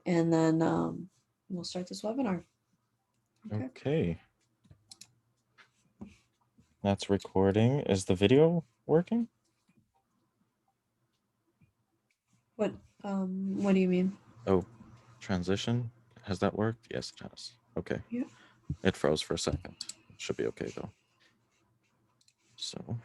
and then we'll start this webinar. Okay. That's recording. Is the video working? What do you mean? Oh, transition. Has that worked? Yes, it has. Okay. Yeah. It froze for a second. It should be okay though. So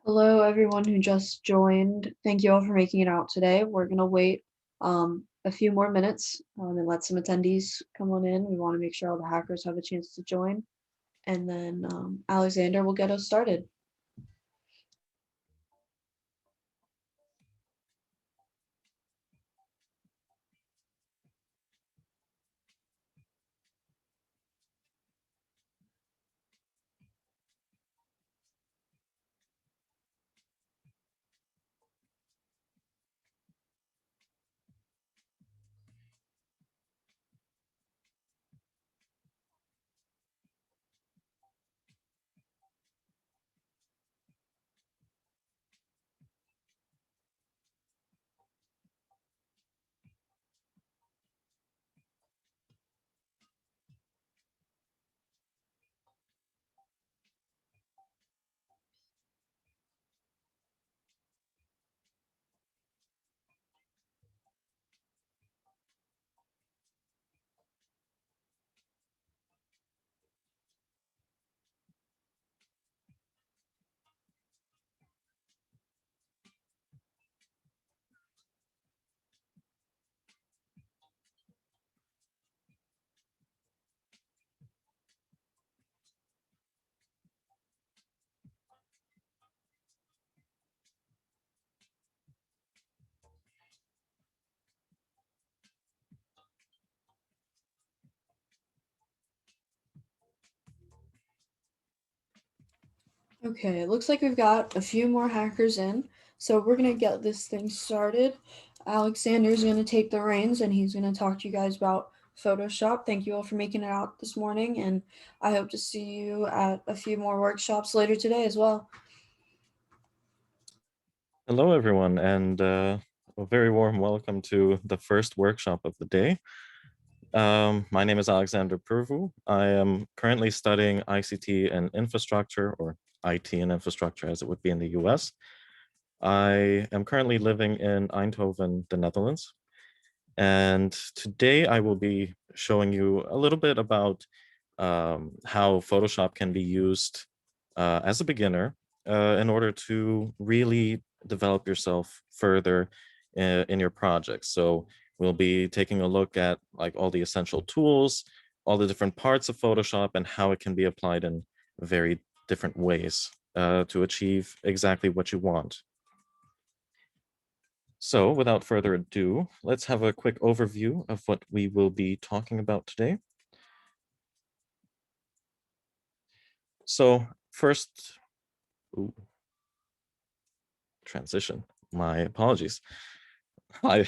Hello, everyone who just joined. Thank you all for making it out today. We're gonna wait a few more minutes and let some attendees come on in. We want to make sure all the hackers have a chance to join, and then Alexander will get us started. Okay, it looks like we've got a few more hackers in, so we're gonna get this thing started. Alexander's gonna take the reins and he's gonna talk to you guys about Photoshop. Thank you all for making it out this morning, and I hope to see you at a few more workshops later today as well. hello everyone, and a very warm welcome to the first workshop of the day. My name is Alexander Pirvu. I am currently studying ICT and infrastructure, or IT and infrastructure as it would be in the US. I am currently living in Eindhoven, the Netherlands. And today I will be showing you a little bit about how Photoshop can be used as a beginner in order to really develop yourself further in your projects. So we'll be taking a look at like all the essential tools, all the different parts of Photoshop, and how it can be applied in very different ways to achieve exactly what you want. So without further ado, let's have a quick overview of what we will be talking about today. So first, ooh, transition, my apologies. Hi.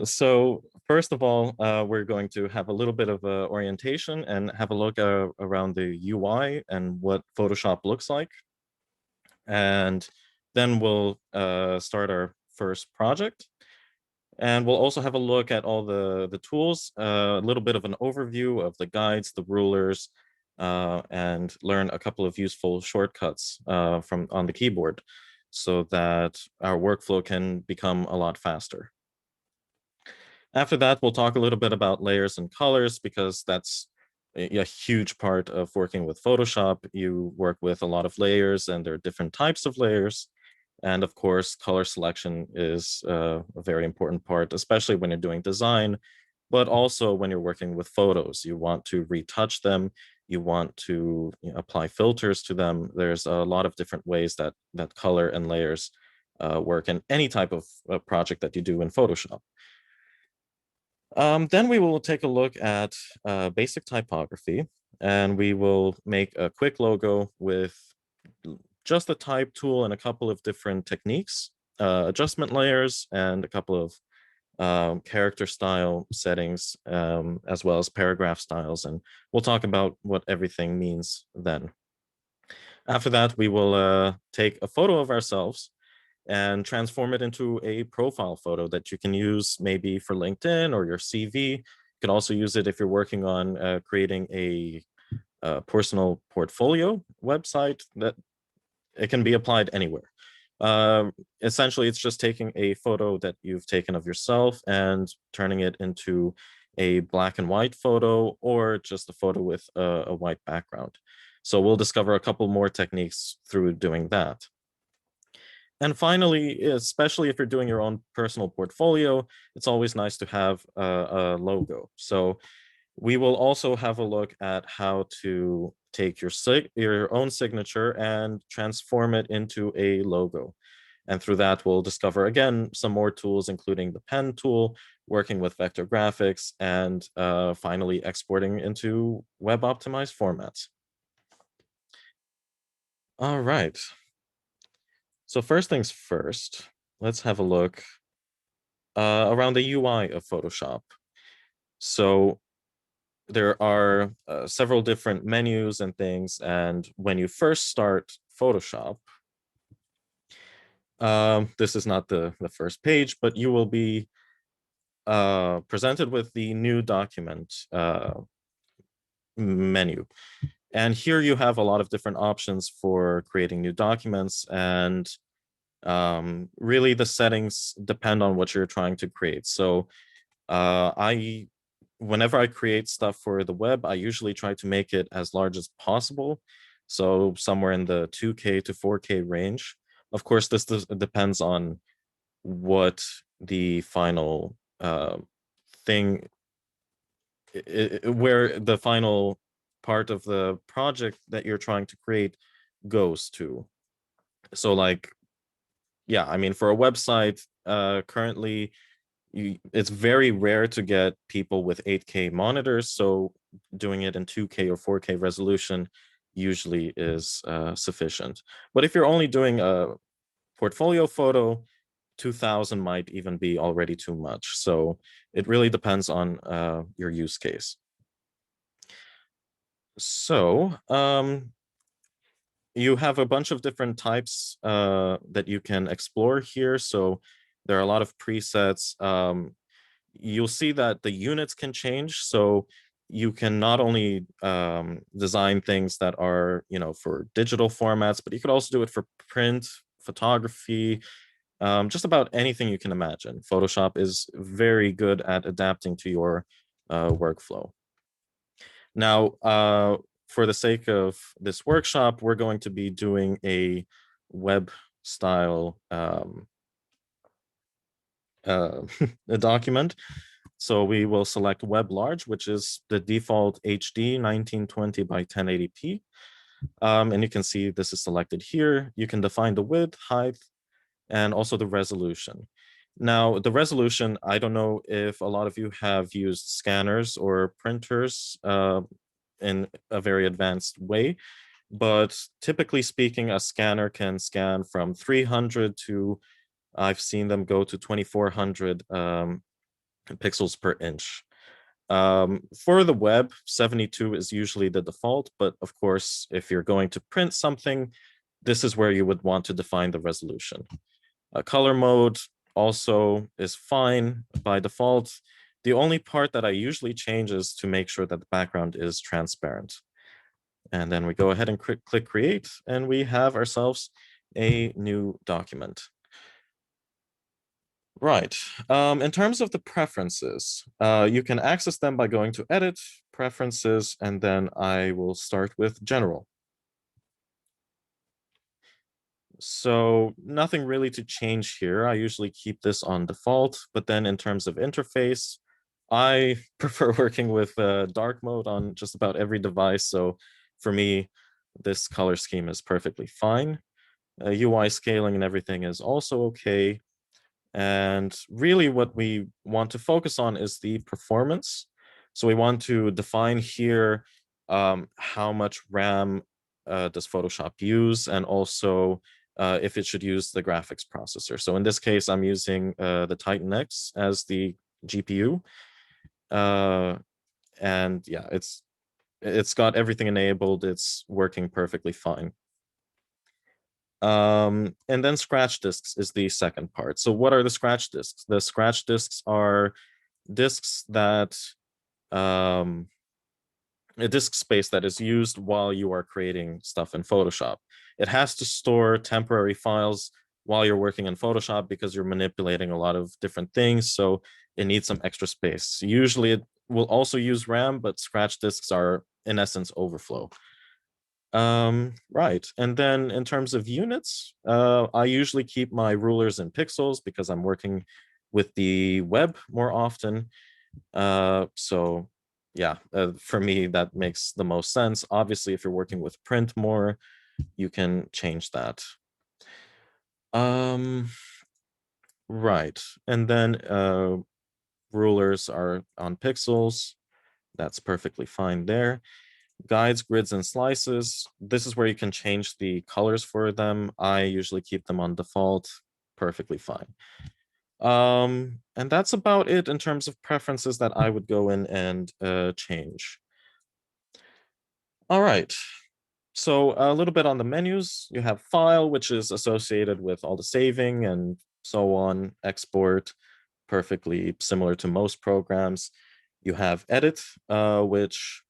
So first of all, we're going to have a little bit of orientation and have a look around the UI and what Photoshop looks like. And then we'll start our first project. And we'll also have a look at all the tools, a little bit of an overview of the guides, the rulers, and learn a couple of useful shortcuts from on the keyboard so that our workflow can become a lot faster. After that, we'll talk a little bit about layers and colors because that's a huge part of working with Photoshop. You work with a lot of layers and there are different types of layers. And of course, color selection is a very important part, especially when you're doing design, but also when you're working with photos. You want to retouch them, you want to apply filters to them. There's a lot of different ways that color and layers work and any type of project that you do in Photoshop. Then we will take a look at basic typography, and we will make a quick logo with just the type tool and a couple of different techniques, adjustment layers, and a couple of character style settings, as well as paragraph styles. And we'll talk about what everything means then. After that, we will take a photo of ourselves and transform it into a profile photo that you can use maybe for LinkedIn or your CV. You can also use it if you're working on creating a personal portfolio website. That it can be applied anywhere. Essentially, it's just taking a photo that you've taken of yourself and turning it into a black and white photo or just a photo with a white background. So we'll discover a couple more techniques through doing that. And finally, especially if you're doing your own personal portfolio, it's always nice to have a logo. So we will also have a look at how to take your own signature and transform it into a logo. And through that, we'll discover, again, some more tools, including the pen tool, working with vector graphics, and finally exporting into web-optimized formats. All right. So first things first, let's have a look around the UI of Photoshop. So there are several different menus and things, and when you first start Photoshop, this is not the first page, but you will be presented with the new document menu. And here you have a lot of different options for creating new documents, and really the settings depend on what you're trying to create. So whenever I create stuff for the web, I usually try to make it as large as possible. So somewhere in the 2K to 4K range. Of course, this depends on what the final thing, where the final part of the project that you're trying to create goes to. So like, yeah, I mean, for a website, currently, it's very rare to get people with 8K monitors, so doing it in 2K or 4K resolution usually is sufficient. But if you're only doing a portfolio photo, 2000 might even be already too much. So it really depends on your use case. So you have a bunch of different types that you can explore here. So there are a lot of presets. You'll see that the units can change. So you can not only design things that are, for digital formats, but you could also do it for print, photography, just about anything you can imagine. Photoshop is very good at adapting to your workflow. Now, for the sake of this workshop, we're going to be doing a web style a document. So we will select web large, which is the default HD 1920 by 1080p. And you can see this is selected here. You can define the width, height, and also the resolution. Now, the resolution, I don't know if a lot of you have used scanners or printers in a very advanced way, but typically speaking, a scanner can scan from 300 to, I've seen them go to 2400 pixels per inch. For the web, 72 is usually the default, but of course, if you're going to print something, this is where you would want to define the resolution. Color mode also is fine by default. The only part that I usually change is to make sure that the background is transparent. And then we go ahead and click create, and we have ourselves a new document. Right. In terms of the preferences, you can access them by going to Edit, Preferences, and then I will start with General. So nothing really to change here. I usually keep this on default, but then in terms of interface, I prefer working with dark mode on just about every device. So for me, this color scheme is perfectly fine. UI scaling and everything is also okay. And really what we want to focus on is the performance. So we want to define here how much RAM does Photoshop use, and also if it should use the graphics processor. So in this case, I'm using the Titan X as the GPU. And yeah, it's got everything enabled. It's working perfectly fine. And then scratch disks is the second part. So what are the scratch disks? The scratch disks are disks that a disk space that is used while you are creating stuff in Photoshop. It has to store temporary files while you're working in Photoshop because you're manipulating a lot of different things. So it needs some extra space. Usually it will also use RAM, but scratch disks are in essence overflow. Right. And then in terms of units, I usually keep my rulers in pixels because I'm working with the web more often. So yeah, for me, that makes the most sense. Obviously, if you're working with print more, you can change that. Right. And then rulers are on pixels. That's perfectly fine there. Guides, grids, and slices. This is where you can change the colors for them. I usually keep them on default. Perfectly fine. And that's about it in terms of preferences that I would go in and change. All right. So a little bit on the menus. You have file, which is associated with all the saving and so on. Export, perfectly similar to most programs. You have edit, which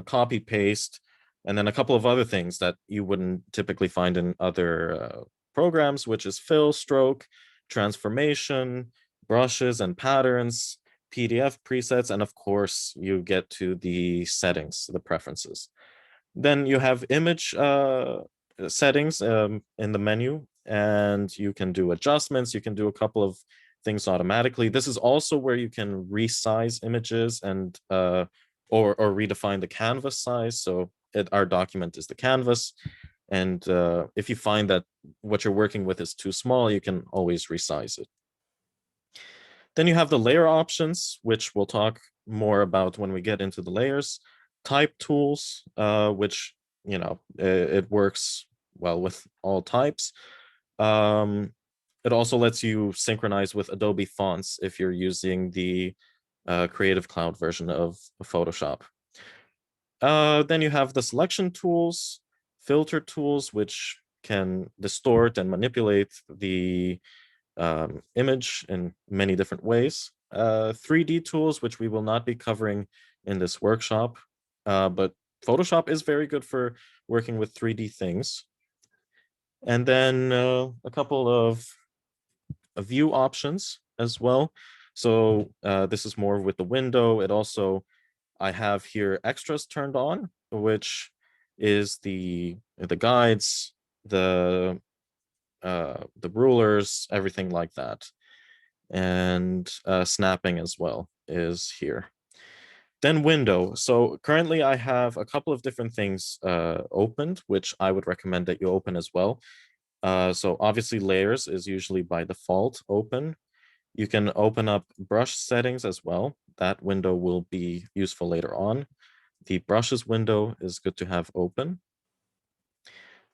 copy paste, and then a couple of other things that you wouldn't typically find in other programs, which is fill, stroke, transformation, brushes and patterns, PDF presets, and of course you get to the settings, the preferences. Then you have image settings in the menu, and you can do adjustments. You can do a couple of things automatically. This is also where you can resize images and or redefine the canvas size. So our document is the canvas. And if you find that what you're working with is too small, you can always resize it. Then you have the layer options, which we'll talk more about when we get into the layers. Type tools, which, it works well with all types. It also lets you synchronize with Adobe fonts if you're using the Creative Cloud version of Photoshop. Then you have the selection tools, filter tools, which can distort and manipulate the image in many different ways. 3D tools, which we will not be covering in this workshop, but Photoshop is very good for working with 3D things. And then a couple of view options as well. So this is more with the window. It also, I have here extras turned on, which is the guides, the rulers, everything like that. And snapping as well is here. Then window. So currently I have a couple of different things opened, which I would recommend that you open as well. So obviously layers is usually by default open. You can open up brush settings as well. That window will be useful later on. The brushes window is good to have open.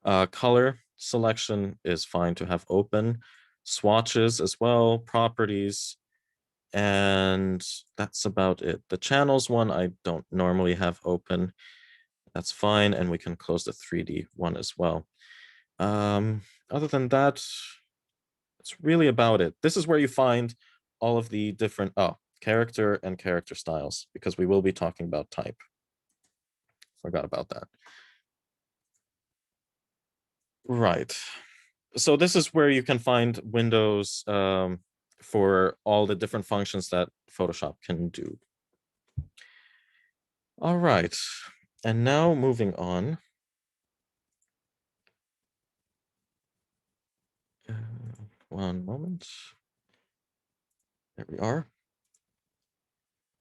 Color selection is fine to have open. Swatches as well, properties, and that's about it. The channels one I don't normally have open. That's fine, and we can close the 3D one as well. Other than that, it's really about it. This is where you find all of the different character and character styles, because we will be talking about type. Forgot about that. Right. So this is where you can find windows for all the different functions that Photoshop can do. All right. And now moving on. One moment. There we are.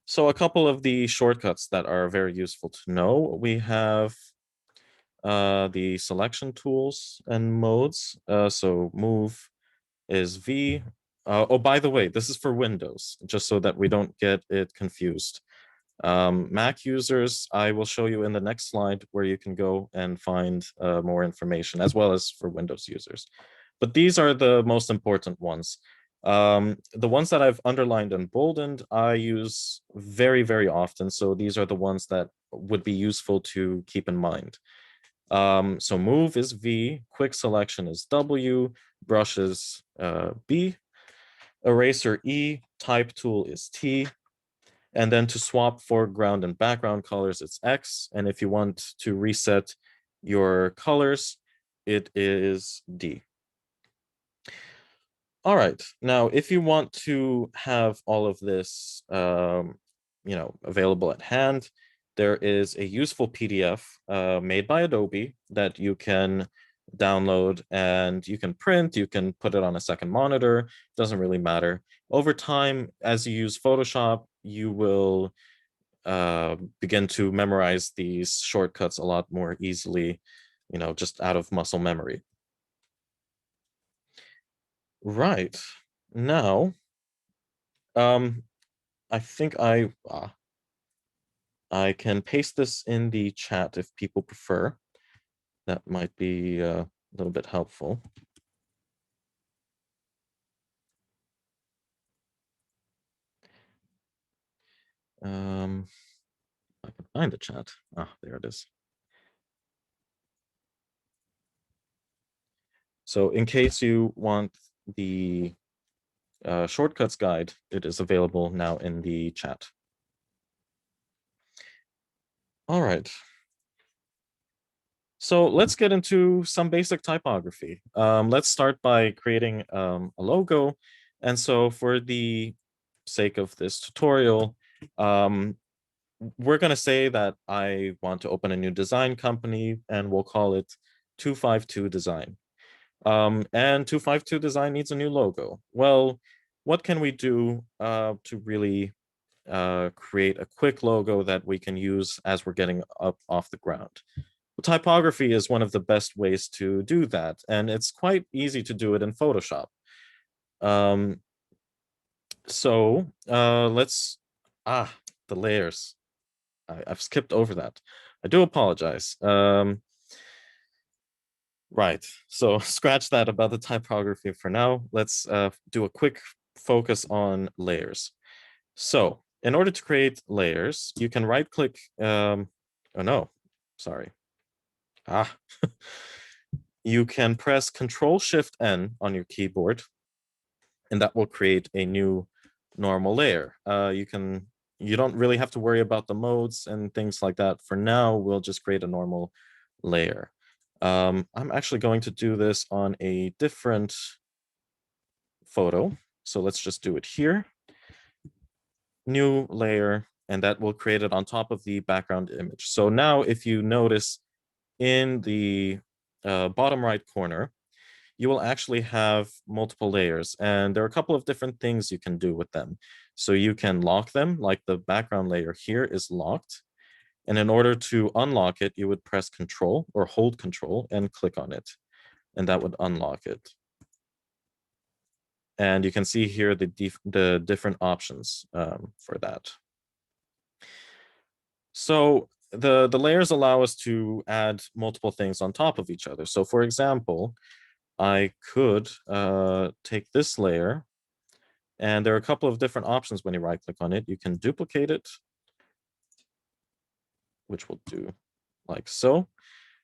So a couple of the shortcuts that are very useful to know. We have the selection tools and modes. So move is V. Oh, by the way, this is for Windows, just so that we don't get it confused. Mac users, I will show you in the next slide where you can go and find more information, as well as for Windows users. But these are the most important ones. The ones that I've underlined and boldened, I use very, very often. So these are the ones that would be useful to keep in mind. So move is V, quick selection is W, brush is B, eraser E, type tool is T, and then to swap foreground and background colors, it's X. And if you want to reset your colors, it is D. All right, now if you want to have all of this available at hand, there is a useful PDF made by Adobe that you can download, and you can print, you can put it on a second monitor, doesn't really matter. Over time, as you use Photoshop, you will begin to memorize these shortcuts a lot more easily, just out of muscle memory. Right. Now, I think I can paste this in the chat if people prefer. That might be a little bit helpful. I can find the chat. Ah, there it is. So in case you want the shortcuts guide, it is available now in the chat. All right. So let's get into some basic typography. Let's start by creating a logo. And so for the sake of this tutorial, we're going to say that I want to open a new design company, and we'll call it 252 Design. And 252 Design needs a new logo. Well, what can we do to really create a quick logo that we can use as we're getting up off the ground? Well, typography is one of the best ways to do that, and it's quite easy to do it in Photoshop. So let's, the layers. I've skipped over that. I do apologize. Right, so scratch that about the typography for now. Let's do a quick focus on layers. So in order to create layers, you can right click, oh no, sorry. You can press Control-Shift-N on your keyboard, and that will create a new normal layer. You don't really have to worry about the modes and things like that. For now, we'll just create a normal layer. I'm actually going to do this on a different photo. So let's just do it here. New layer, and that will create it on top of the background image. So now if you notice in the bottom right corner, you will actually have multiple layers, and there are a couple of different things you can do with them. So you can lock them, like the background layer here is locked. And in order to unlock it, you would press Control or hold Control and click on it, and that would unlock it. And you can see here the different options for that. So the layers allow us to add multiple things on top of each other. So for example, I could take this layer, and there are a couple of different options when you right click on it. You can duplicate it, which will do like so.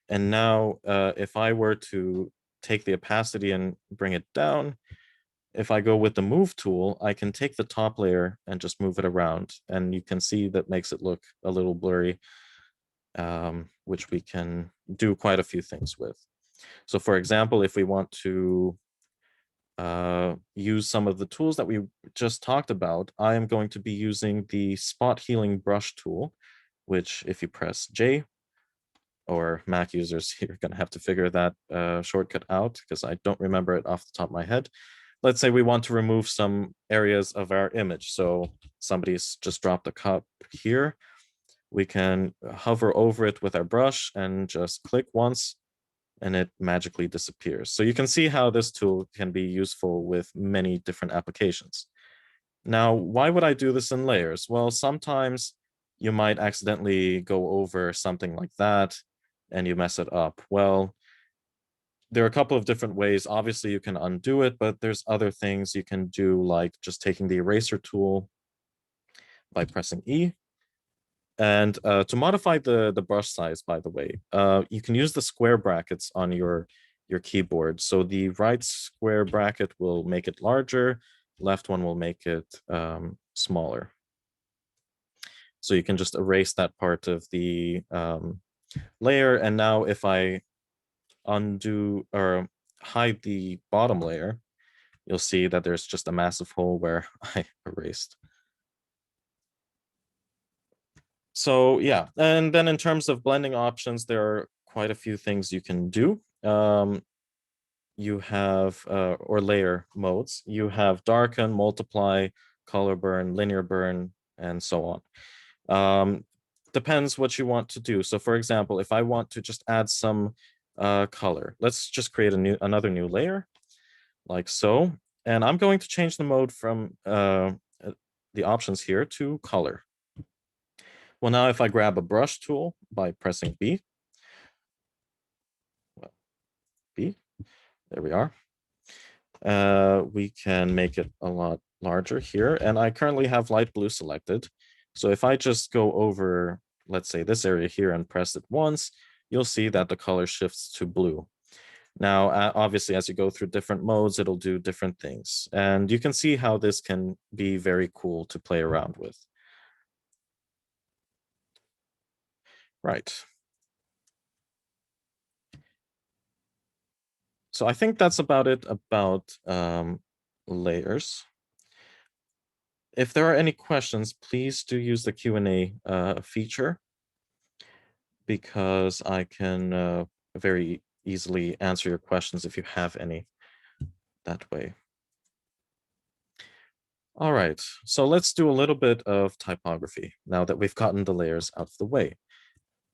And now if I were to take the opacity and bring it down, if I go with the move tool, I can take the top layer and just move it around. And you can see that makes it look a little blurry, which we can do quite a few things with. So for example, if we want to use some of the tools that we just talked about, I am going to be using the spot healing brush tool, which if you press J, or Mac users, you're going to have to figure that shortcut out because I don't remember it off the top of my head. Let's say we want to remove some areas of our image. So somebody's just dropped a cup here. we can hover over it with our brush and just click once and it magically disappears. So you can see how this tool can be useful with many different applications. Now, why would I do this in layers? Well, sometimes you might accidentally go over something like that and you mess it up. Well, there are a couple of different ways. Obviously, you can undo it, but there's other things you can do, like just taking the eraser tool by pressing E. And to modify the brush size, by the way, you can use the square brackets on your keyboard. So the right square bracket will make it larger, left one will make it smaller. So you can just erase that part of the layer. And now if I undo or hide the bottom layer, you'll see that there's just a massive hole where I erased. So yeah, and then in terms of blending options, there are quite a few things you can do. You have, or layer modes, you have darken, multiply, color burn, linear burn, and so on. Depends what you want to do. So for example, if I want to just add some color, let's just create another new layer like so. And I'm going to change the mode from the options here to color. Well, now if I grab a brush tool by pressing B, there we are. We can make it a lot larger here. And I currently have light blue selected. So if I just go over, let's say this area here and press it once, you'll see that the color shifts to blue. Now, obviously, as you go through different modes, it'll do different things. And you can see how this can be very cool to play around with. Right. So I think that's about it about layers. If there are any questions, please do use the Q&A feature, because I can very easily answer your questions if you have any that way. All right, so let's do a little bit of typography now that we've gotten the layers out of the way.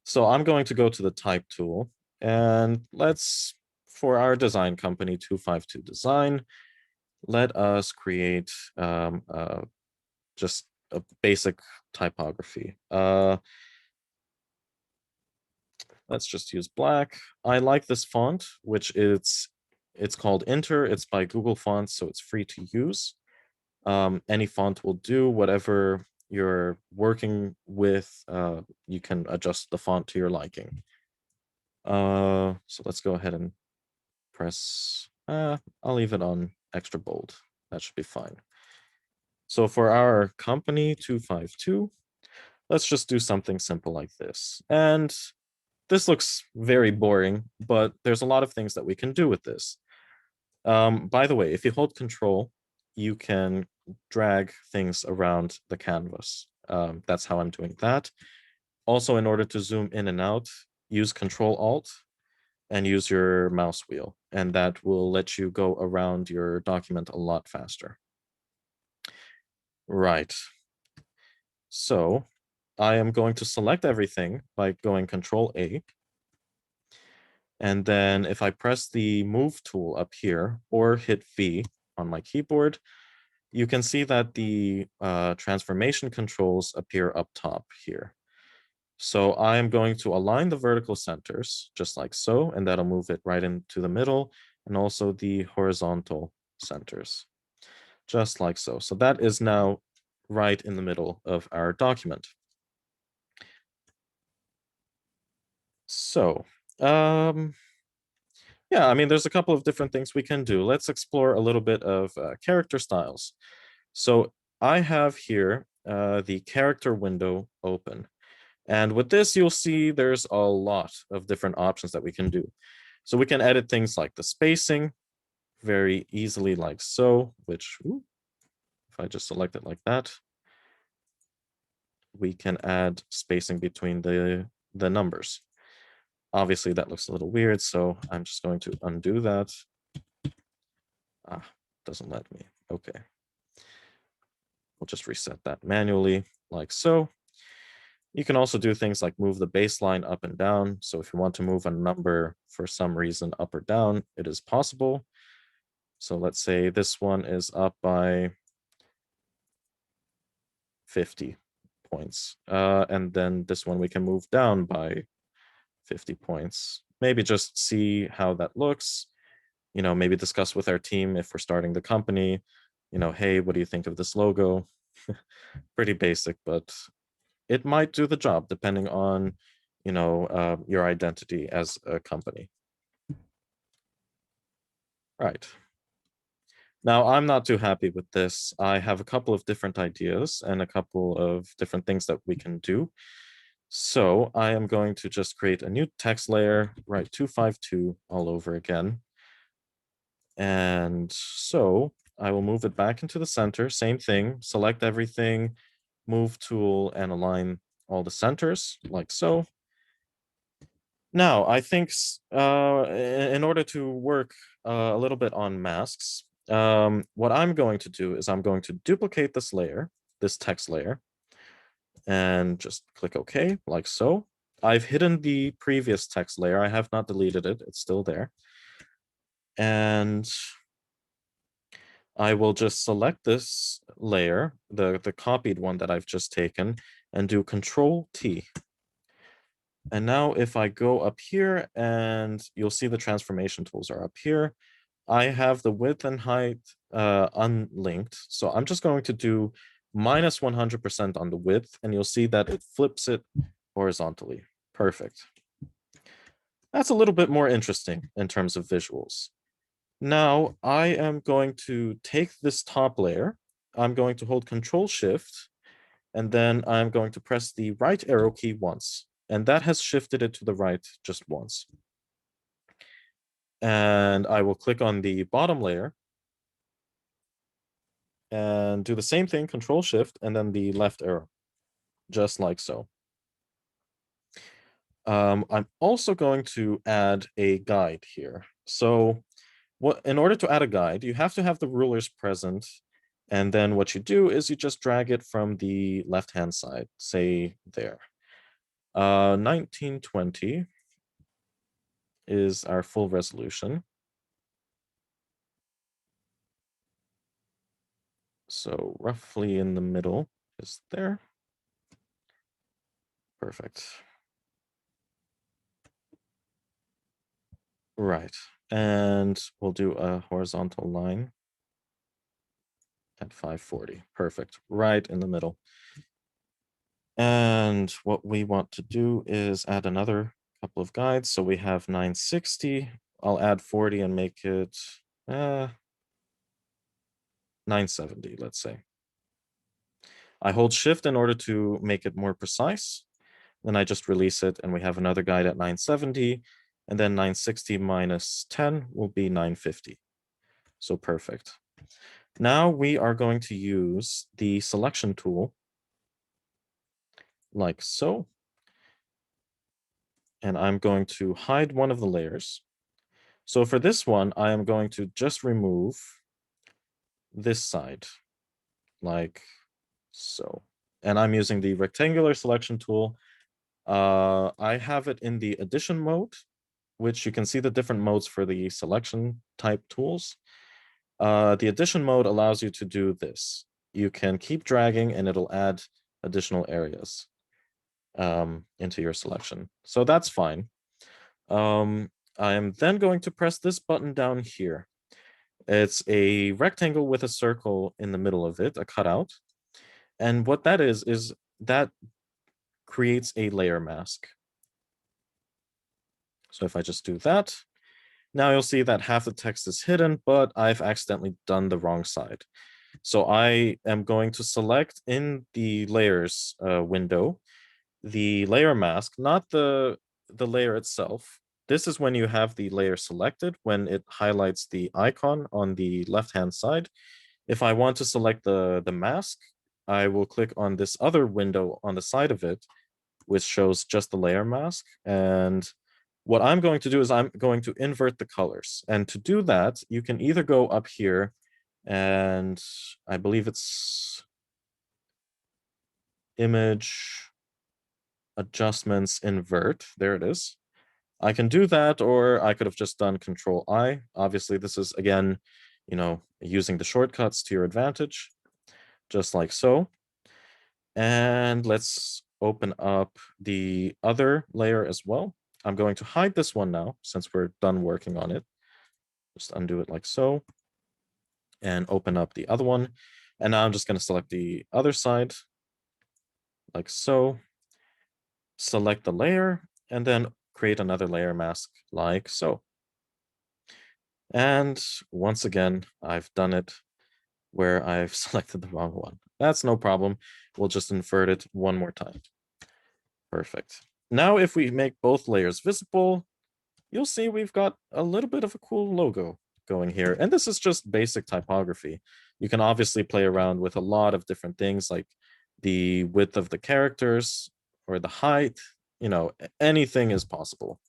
So I'm going to go to the type tool, and let's, for our design company 252 Design, let us create just a basic typography. Let's just use black. I like this font, which it's called Inter. It's by Google Fonts, so it's free to use. Any font will do. Whatever you're working with, you can adjust the font to your liking. So let's go ahead and press, I'll leave it on extra bold. That should be fine. So for our company 252, let's just do something simple like this. And this looks very boring, but there's a lot of things that we can do with this. By the way, if you hold Control, you can drag things around the canvas. That's how I'm doing that. Also, in order to zoom in and out, use Control Alt and use your mouse wheel, and that will let you go around your document a lot faster. Right. So I am going to select everything by going Control A. And then if I press the Move tool up here or hit V on my keyboard, you can see that the transformation controls appear up top here. So I am going to align the vertical centers just like so, and that'll move it right into the middle, and also the horizontal centers, just like so. So that is now right in the middle of our document. So, yeah, I mean, there's a couple of different things we can do. Let's explore a little bit of character styles. So I have here the character window open. And with this, you'll see there's a lot of different options that we can do. So we can edit things like the spacing very easily like so, which, if I just select it like that, we can add spacing between the numbers. Obviously, that looks a little weird, so I'm just going to undo that. Doesn't let me. Okay. We'll just reset that manually like so. You can also do things like move the baseline up and down. So if you want to move a number for some reason up or down, it is possible. So let's say this one is up by 50 points. And then this one we can move down by 50 points. Maybe just see how that looks. Maybe discuss with our team if we're starting the company. Hey, what do you think of this logo? Pretty basic, but it might do the job depending on, your identity as a company. Right. Now, I'm not too happy with this. I have a couple of different ideas and a couple of different things that we can do. So I am going to just create a new text layer, write 252 all over again. And so I will move it back into the center, same thing, select everything, move tool, and align all the centers like so. Now, I think in order to work a little bit on masks, what I'm going to do is I'm going to duplicate this layer, this text layer, and just click OK, like so. I've hidden the previous text layer. I have not deleted it. It's still there. And I will just select this layer, the copied one that I've just taken, and do Control T. And now if I go up here, and you'll see the transformation tools are up here, I have the width and height unlinked. So I'm just going to do minus 100% on the width, and you'll see that it flips it horizontally. Perfect. That's a little bit more interesting in terms of visuals. Now I am going to take this top layer. I'm going to hold Control Shift, and then I'm going to press the right arrow key once. And that has shifted it to the right just once. And I will click on the bottom layer and do the same thing, Control Shift, and then the left arrow, just like so. I'm also going to add a guide here. So in order to add a guide, you have to have the rulers present. And then what you do is you just drag it from the left-hand side, say there. 1920 is our full resolution. So roughly in the middle is there. Perfect. Right. And we'll do a horizontal line at 540. Perfect. Right in the middle. And what we want to do is add another couple of guides. So we have 960. I'll add 40 and make it 970, let's say. I hold Shift in order to make it more precise. Then I just release it, and we have another guide at 970. And then 960 minus 10 will be 950. So perfect. Now we are going to use the selection tool like so. And I'm going to hide one of the layers. So for this one, I am going to just remove this side like so. And I'm using the rectangular selection tool. I have it in the addition mode, which you can see the different modes for the selection type tools. The addition mode allows you to do this. You can keep dragging and it'll add additional areas into your selection. So that's fine. I am then going to press this button down here. It's a rectangle with a circle in the middle of it, a cutout. And what that is that creates a layer mask. So if I just do that, now you'll see that half the text is hidden, but I've accidentally done the wrong side. So I am going to select in the layers window, the layer mask, not the layer itself. This is when you have the layer selected, when it highlights the icon on the left-hand side. If I want to select the mask, I will click on this other window on the side of it, which shows just the layer mask. And what I'm going to do is I'm going to invert the colors. And to do that, you can either go up here, and I believe it's image adjustments invert. There it is. I can do that, or I could have just done Control I. Obviously, this is, again, using the shortcuts to your advantage, just like so. And let's open up the other layer as well. I'm going to hide this one now, since we're done working on it. Just undo it like so, and open up the other one. And now I'm just going to select the other side, like so. Select the layer, and then create another layer mask, like so. And once again, I've done it where I've selected the wrong one. That's no problem. We'll just invert it one more time. Perfect. Now, if we make both layers visible, you'll see we've got a little bit of a cool logo going here. And this is just basic typography. You can obviously play around with a lot of different things, like the width of the characters or the height. Anything is possible.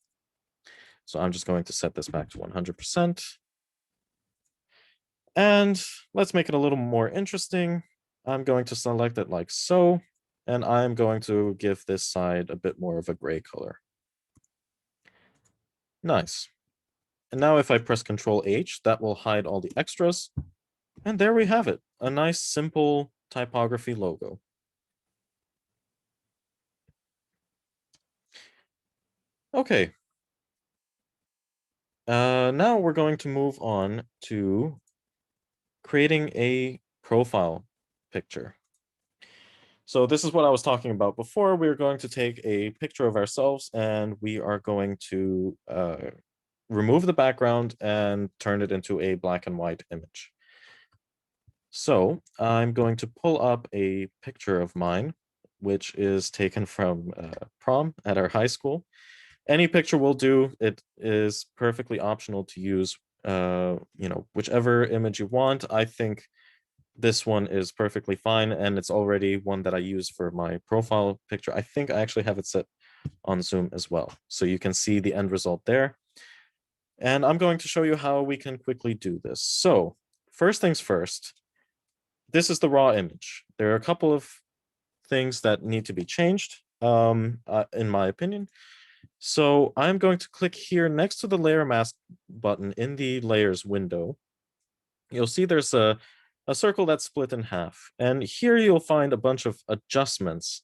So I'm just going to set this back to 100%. And let's make it a little more interesting. I'm going to select it like so, and I'm going to give this side a bit more of a gray color. Nice. And now if I press Control H, that will hide all the extras. And there we have it, a nice simple typography logo. Okay. Now we're going to move on to creating a profile picture. So this is what I was talking about before. We're going to take a picture of ourselves, and we are going to remove the background and turn it into a black and white image. So I'm going to pull up a picture of mine, which is taken from prom at our high school. Any picture will do. It is perfectly optional to use, whichever image you want. I think this one is perfectly fine, and it's already one that I use for my profile picture. I think I actually have it set on Zoom as well, so you can see the end result there. And I'm going to show you how we can quickly do this. So first things first, this is the raw image. There are a couple of things that need to be changed, in my opinion. So I'm going to click here next to the layer mask button in the layers window. You'll see there's a circle that's split in half. And here you'll find a bunch of adjustments.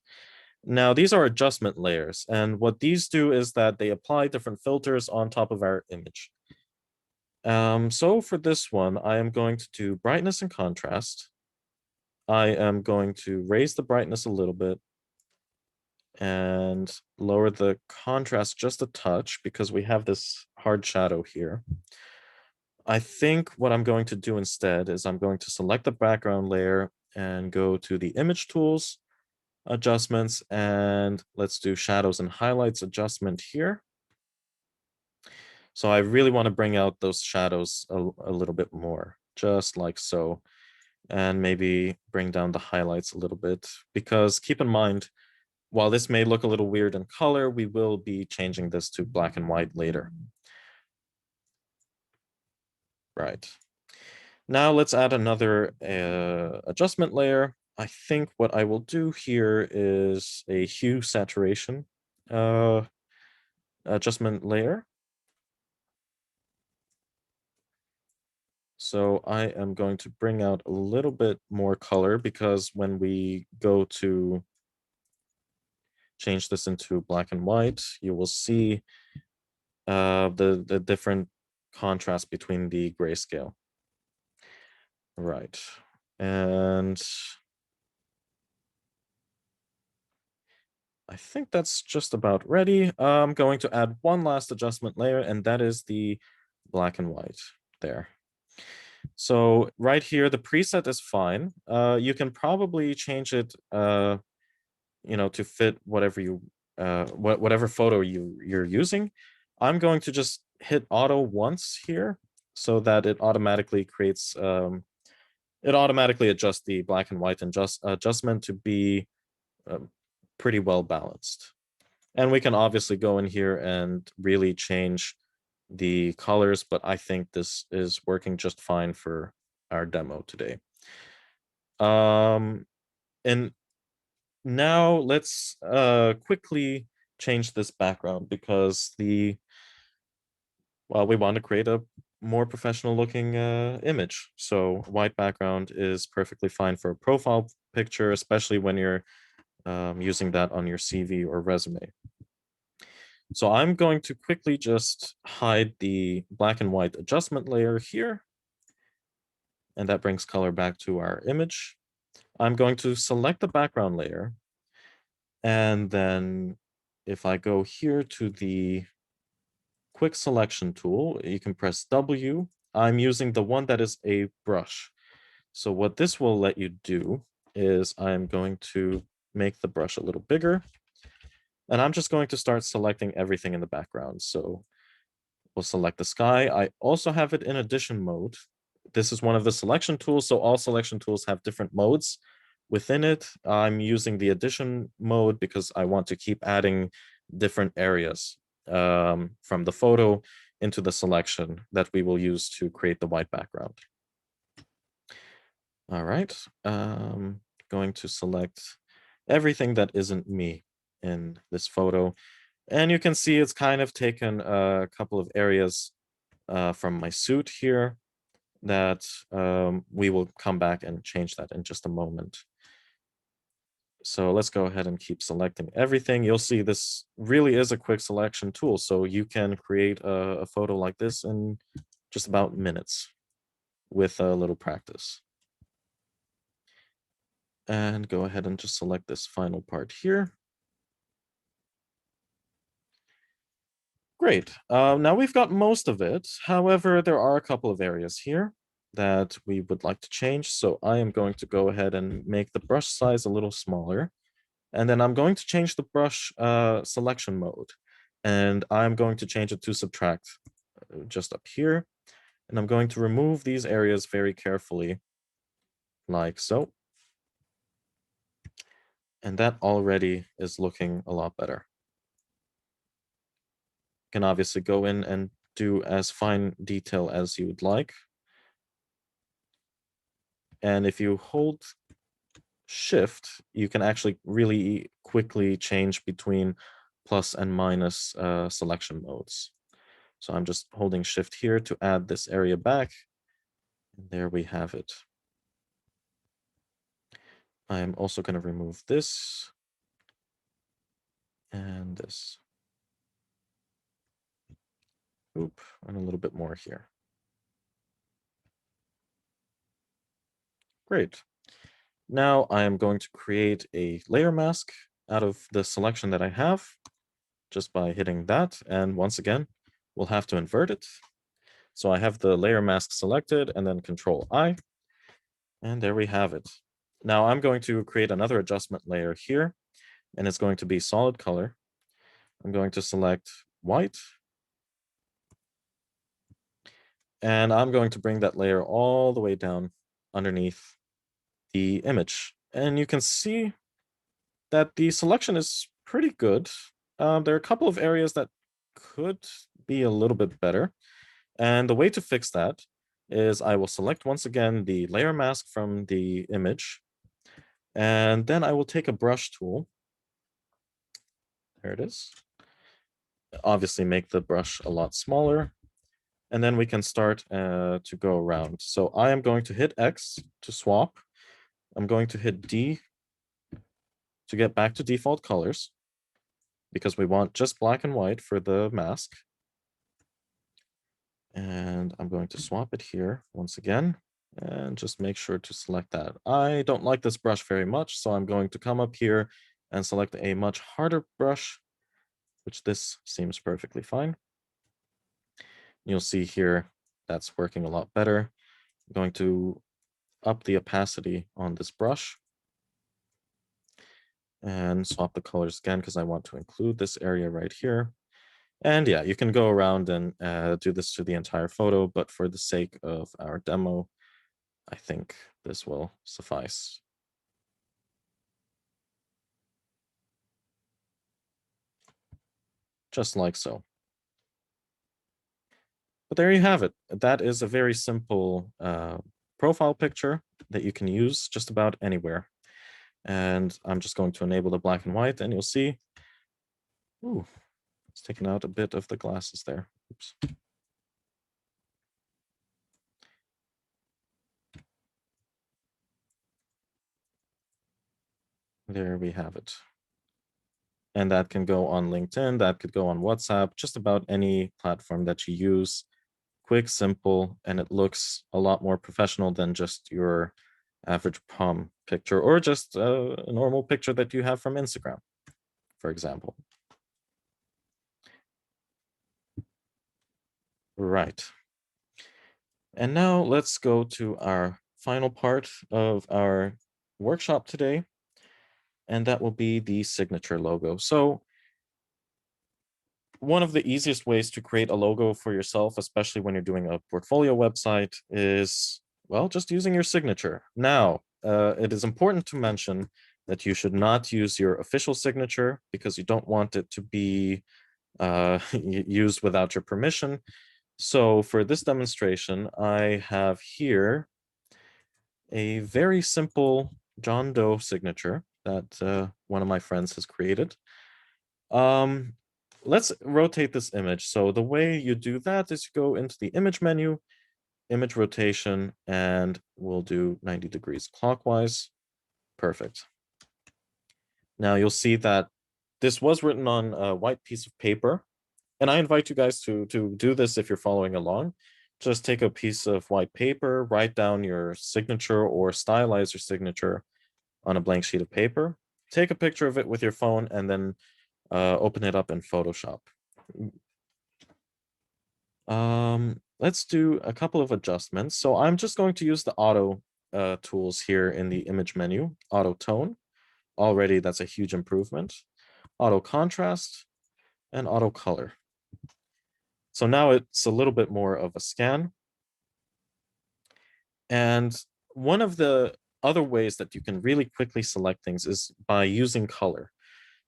Now, these are adjustment layers. And what these do is that they apply different filters on top of our image. So for this one, I am going to do brightness and contrast. I am going to raise the brightness a little bit and lower the contrast just a touch because we have this hard shadow here. I think what I'm going to do instead is I'm going to select the background layer and go to the image tools, adjustments, and let's do shadows and highlights adjustment here. So I really want to bring out those shadows a little bit more, just like so. And maybe bring down the highlights a little bit, because keep in mind, while this may look a little weird in color, we will be changing this to black and white later. Right. Now let's add another adjustment layer. I think what I will do here is a hue saturation adjustment layer. So I am going to bring out a little bit more color, because when we go to change this into black and white, you will see the different contrast between the grayscale. Right. And I think that's just about ready. I'm going to add one last adjustment layer, and that is the black and white there. So right here, the preset is fine. You can probably change it, to fit whatever photo you're using. I'm going to just hit auto once here so that it automatically creates, it automatically adjusts the black and white adjustment to be pretty well balanced. And we can obviously go in here and really change the colors, but I think this is working just fine for our demo today. And now let's quickly change this background because well, we want to create a more professional looking image. So white background is perfectly fine for a profile picture, especially when you're using that on your CV or resume. So I'm going to quickly just hide the black and white adjustment layer here. And that brings color back to our image. I'm going to select the background layer. And then if I go here to the quick selection tool, you can press W. I'm using the one that is a brush. So what this will let you do is I'm going to make the brush a little bigger. And I'm just going to start selecting everything in the background. So we'll select the sky. I also have it in addition mode. This is one of the selection tools. So all selection tools have different modes within it. I'm using the addition mode because I want to keep adding different areas from the photo into the selection that we will use to create the white background. All right, going to select everything that isn't me in this photo. And you can see it's kind of taken a couple of areas from my suit here that we will come back and change that in just a moment. So let's go ahead and keep selecting everything. You'll see this really is a quick selection tool. So you can create a photo like this in just about minutes with a little practice. And go ahead and just select this final part here. Great. Now we've got most of it. However, there are a couple of areas here that we would like to change. So I am going to go ahead and make the brush size a little smaller. And then I'm going to change the brush selection mode. And I'm going to change it to subtract just up here. And I'm going to remove these areas very carefully, like so. And that already is looking a lot better. You can obviously go in and do as fine detail as you would like. And if you hold Shift, you can actually really quickly change between plus and minus selection modes. So I'm just holding Shift here to add this area back. And there we have it. I'm also going to remove this and this. Oop, and a little bit more here. Great. Now I am going to create a layer mask out of the selection that I have just by hitting that. And once again, we'll have to invert it. So I have the layer mask selected and then Control I. And there we have it. Now I'm going to create another adjustment layer here, and it's going to be solid color. I'm going to select white. And I'm going to bring that layer all the way down underneath the image. And you can see that the selection is pretty good. There are a couple of areas that could be a little bit better. And the way to fix that is I will select once again the layer mask from the image. And then I will take a brush tool. There it is. Obviously make the brush a lot smaller. And then we can start to go around. So I am going to hit X to swap. I'm going to hit D to get back to default colors because we want just black and white for the mask. And I'm going to swap it here once again and just make sure to select that. I don't like this brush very much, so I'm going to come up here and select a much harder brush, which this seems perfectly fine. You'll see here that's working a lot better. I'm going to up the opacity on this brush and swap the colors again because I want to include this area right here. And yeah, you can go around and do this to the entire photo, but for the sake of our demo, I think this will suffice. Just like so. But there you have it. That is a very simple profile picture that you can use just about anywhere. And I'm just going to enable the black and white, and you'll see, ooh, it's taking out a bit of the glasses there. Oops. There we have it. And that can go on LinkedIn, that could go on WhatsApp, just about any platform that you use. Quick, simple, and it looks a lot more professional than just your average prom picture or just a normal picture that you have from Instagram, for example. Right. And now let's go to our final part of our workshop today, and that will be the signature logo. So one of the easiest ways to create a logo for yourself, especially when you're doing a portfolio website, is, well, just using your signature. Now, it is important to mention that you should not use your official signature because you don't want it to be used without your permission. So for this demonstration, I have here a very simple John Doe signature that one of my friends has created. Let's rotate this image. So the way you do that is you go into the image menu, image rotation, and we'll do 90 degrees clockwise. Perfect. Now you'll see that this was written on a white piece of paper, and I invite you guys to do this if you're following along. Just take a piece of white paper, write down your signature or stylize your signature on a blank sheet of paper. Take a picture of it with your phone and then open it up in Photoshop. Let's do a couple of adjustments. So I'm just going to use the auto tools here in the image menu. Auto tone, already that's a huge improvement. Auto contrast and auto color. So now it's a little bit more of a scan. And one of the other ways that you can really quickly select things is by using color.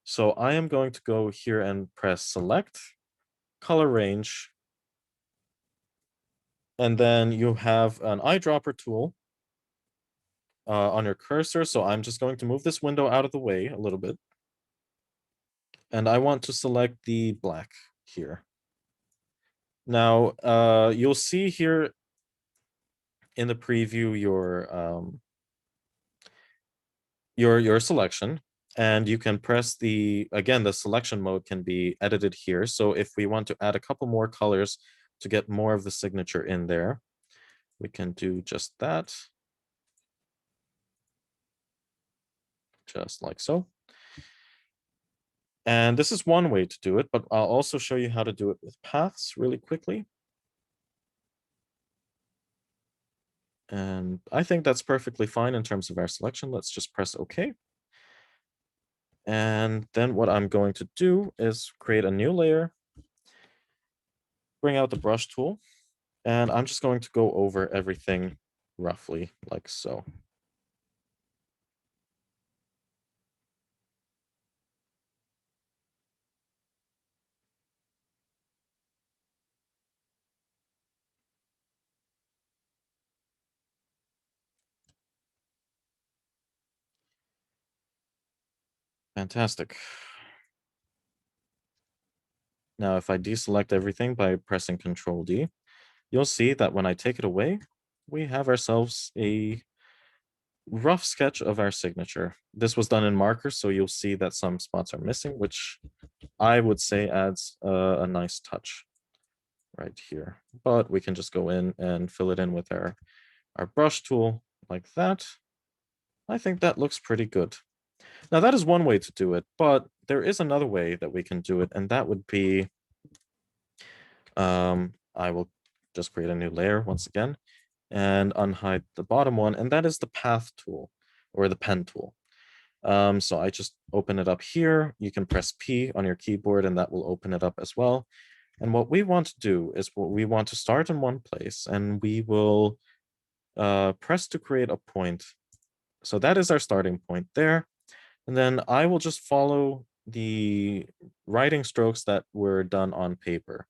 So I am going to go here and press select, color range, and then you have an eyedropper tool on your cursor. So I'm just going to move this window out of the way a little bit. And I want to select the black here. Now, you'll see here in the preview your selection, and you can press again, the selection mode can be edited here. So if we want to add a couple more colors to get more of the signature in there, we can do just that. Just like so. And this is one way to do it, but I'll also show you how to do it with paths really quickly. And I think that's perfectly fine in terms of our selection. Let's just press OK. And then what I'm going to do is create a new layer, bring out the brush tool, and I'm just going to go over everything roughly like so. Fantastic. Now, if I deselect everything by pressing Control D, you'll see that when I take it away, we have ourselves a rough sketch of our signature. This was done in marker, so you'll see that some spots are missing, which I would say adds a nice touch right here. But we can just go in and fill it in with our brush tool like that. I think that looks pretty good. Now that is one way to do it, but there is another way that we can do it, and that would be, I will just create a new layer once again and unhide the bottom one, and that is the path tool or the pen tool. So I just open it up here. You can press P on your keyboard and that will open it up as well. And what we want to do is we want to start in one place and we will press to create a point. So that is our starting point there. And then I will just follow the writing strokes that were done on paper.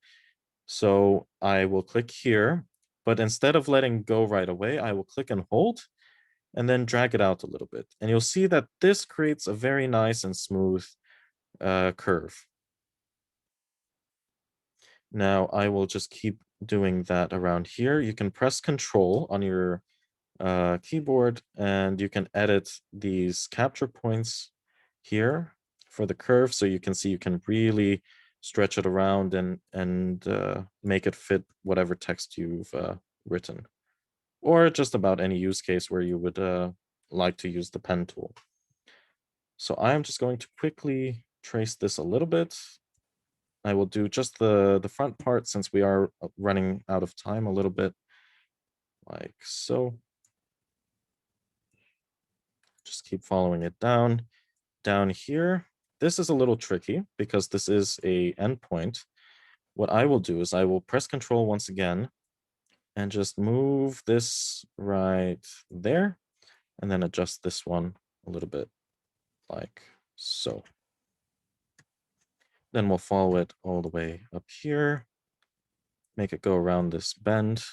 So I will click here, but instead of letting go right away, I will click and hold. and then drag it out a little bit. And you'll see that this creates a very nice and smooth curve. Now I will just keep doing that around here. You can press Control on your keyboard and you can edit these capture points here for the curve, so you can see you can really stretch it around and make it fit whatever text you've written, or just about any use case where you would like to use the pen tool. So I'm just going to quickly trace this a little bit. I will do just the front part since we are running out of time a little bit, like so. Just keep following it down. Down here, this is a little tricky because this is a endpoint. What I will do is I will press Control once again and just move this right there, and then adjust this one a little bit like so. Then we'll follow it all the way up here, make it go around this bend.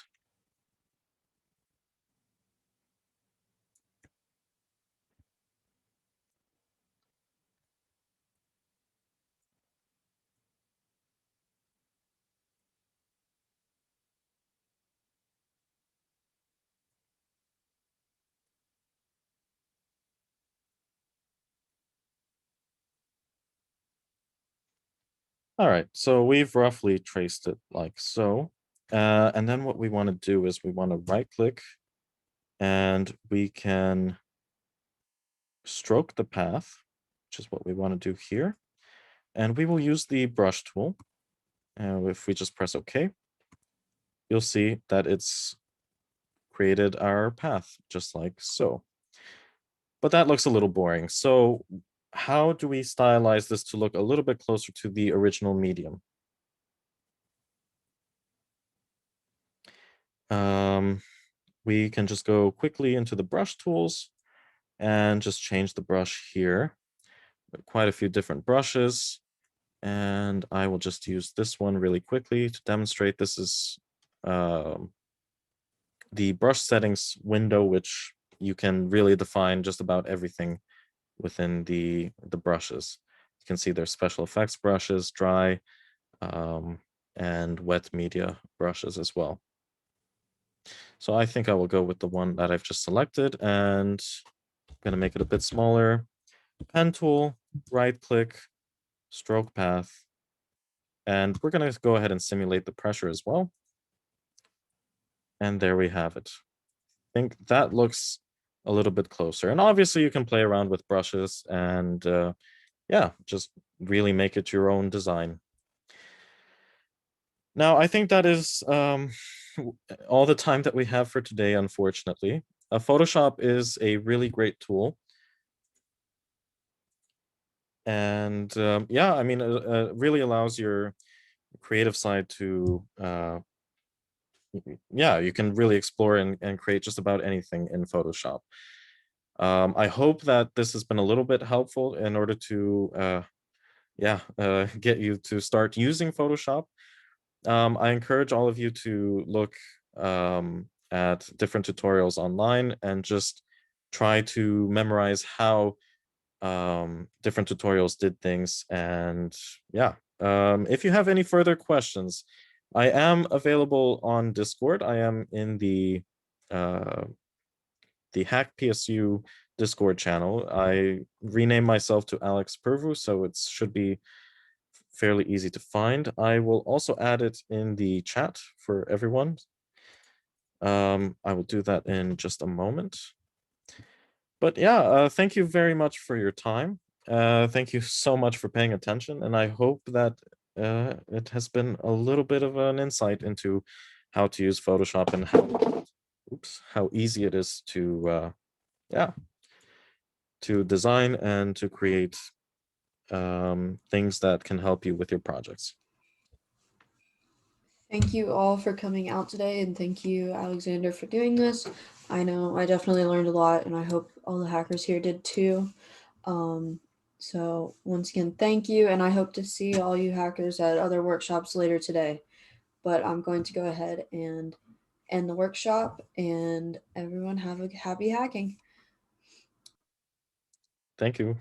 All right, so we've roughly traced it like so. And then what we want to do is we want to right click and we can stroke the path, which is what we want to do here. And we will use the brush tool. And if we just press OK, you'll see that it's created our path just like so. But that looks a little boring. So how do we stylize this to look a little bit closer to the original medium? We can just go quickly into the brush tools and just change the brush here. Quite a few different brushes. And I will just use this one really quickly to demonstrate. This is the brush settings window, which you can really define just about everything within the brushes. You can see there's special effects brushes, dry, and wet media brushes as well. So I think I will go with the one that I've just selected, and I'm going to make it a bit smaller. Pen tool, right click, stroke path, and we're going to go ahead and simulate the pressure as well. And there we have it. I think that looks a little bit closer. And obviously you can play around with brushes and yeah, just really make it your own design. Now, I think that is all the time that we have for today, unfortunately. Photoshop is a really great tool. And yeah, I mean, it really allows your creative side to, yeah, you can really explore and create just about anything in Photoshop. I hope that this has been a little bit helpful in order to, yeah, get you to start using Photoshop. I encourage all of you to look at different tutorials online and just try to memorize how different tutorials did things. And yeah, if you have any further questions, I am available on Discord. I am in the Hack PSU Discord channel. I renamed myself to Alex Pirvu, so it should be fairly easy to find. I will also add it in the chat for everyone. I will do that in just a moment. But yeah, thank you very much for your time. Thank you so much for paying attention, and I hope that it has been a little bit of an insight into how to use Photoshop and how easy it is to yeah, to design and to create things that can help you with your projects. Thank you all for coming out today, and thank you, Alexander, for doing this. I know I definitely learned a lot, and I hope all the hackers here did too. So once again, thank you, and I hope to see all you hackers at other workshops later today. But I'm going to go ahead and end the workshop, and everyone have a happy hacking. Thank you.